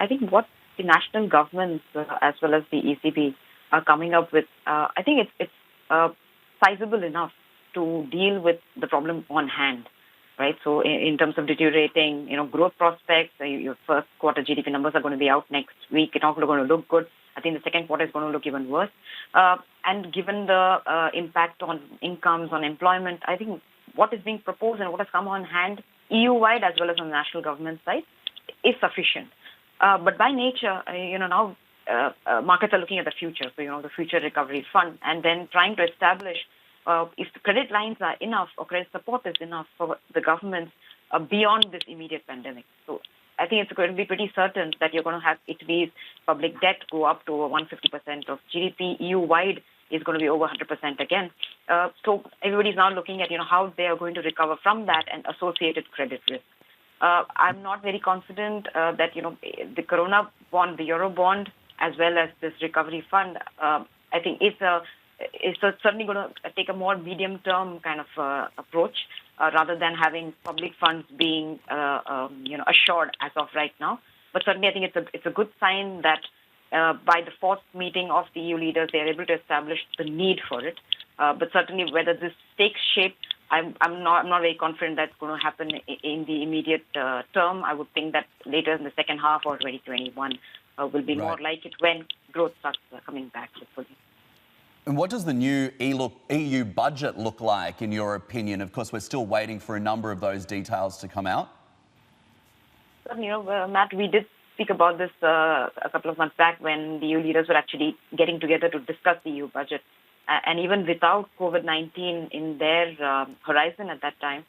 I think what the national governments as well as the ECB are coming up with, I think it's sizable enough to deal with the problem on hand, right? So in terms of deteriorating, growth prospects, your first quarter GDP numbers are going to be out next week. It's not going to look good. I think the second quarter is going to look even worse. And given the impact on incomes, on employment, I think what is being proposed and what has come on hand EU-wide as well as on the national government side is sufficient. But by nature, now markets are looking at the future. So, the future recovery fund, and then trying to establish if the credit lines are enough or credit support is enough for the governments beyond this immediate pandemic. So I think it's going to be pretty certain that you're going to have Italy's public debt go up to over 150% of GDP. EU-wide is going to be over 100% again. So everybody's now looking at, how they are going to recover from that and associated credit risk. I'm not very confident that, the Corona bond, the Euro bond, as well as this recovery fund, I think is certainly going to take a more medium-term kind of approach rather than having public funds being, assured as of right now. But certainly I think it's a good sign that by the fourth meeting of the EU leaders, they are able to establish the need for it. But certainly whether this takes shape, I'm not very confident that's going to happen in the immediate term. I would think that later in the second half or 2021 will be more like it when growth starts coming back, hopefully. And what does the new EU budget look like, in your opinion? Of course, we're still waiting for a number of those details to come out. Matt, we did speak about this a couple of months back when the EU leaders were actually getting together to discuss the EU budget. And even without COVID-19 in their horizon at that time,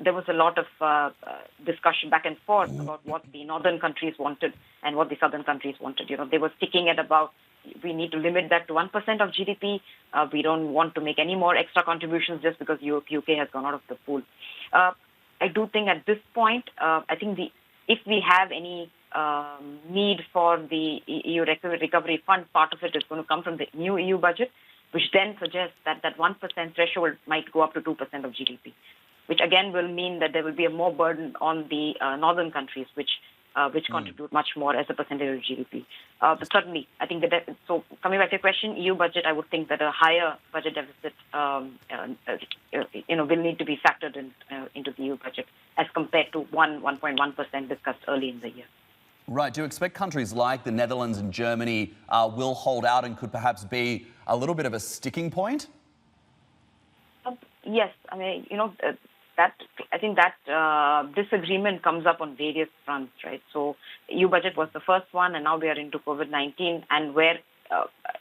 there was a lot of discussion back and forth about what the northern countries wanted and what the southern countries wanted. They were sticking at about, we need to limit that to 1% of GDP. We don't want to make any more extra contributions just because UK has gone out of the pool. I do think at this point, I think if we have any need for the EU recovery fund, part of it is going to come from the new EU budget, which then suggests that 1% threshold might go up to 2% of GDP, which again will mean that there will be a more burden on the northern countries, which contribute much more as a percentage of GDP. But certainly, I think so coming back to your question, EU budget, I would think that a higher budget deficit, will need to be factored into the EU budget as compared to 1.1% discussed early in the year. Right. Do you expect countries like the Netherlands and Germany will hold out and could perhaps be a little bit of a sticking point? Yes. I mean, I think that disagreement comes up on various fronts, right? So EU budget was the first one, and now we are into COVID-19, and where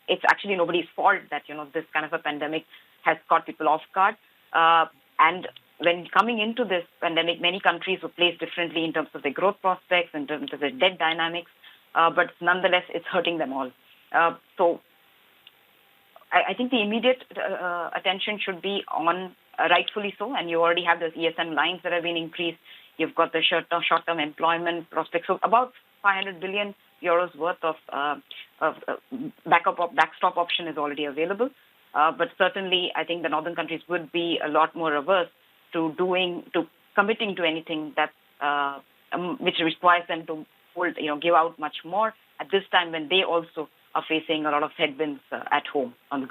it's actually nobody's fault that, this kind of a pandemic has caught people off guard. And when coming into this pandemic, many countries were placed differently in terms of their growth prospects, in terms of their debt dynamics, but nonetheless, it's hurting them all. So I think the immediate attention should be on, rightfully so, and you already have those ESM lines that have been increased. You've got the short-term employment prospects. So about 500 billion euros worth of backstop option is already available. But certainly, I think the northern countries would be a lot more averse to committing to anything that which requires them to give out much more at this time when they also are facing a lot of headwinds at home on the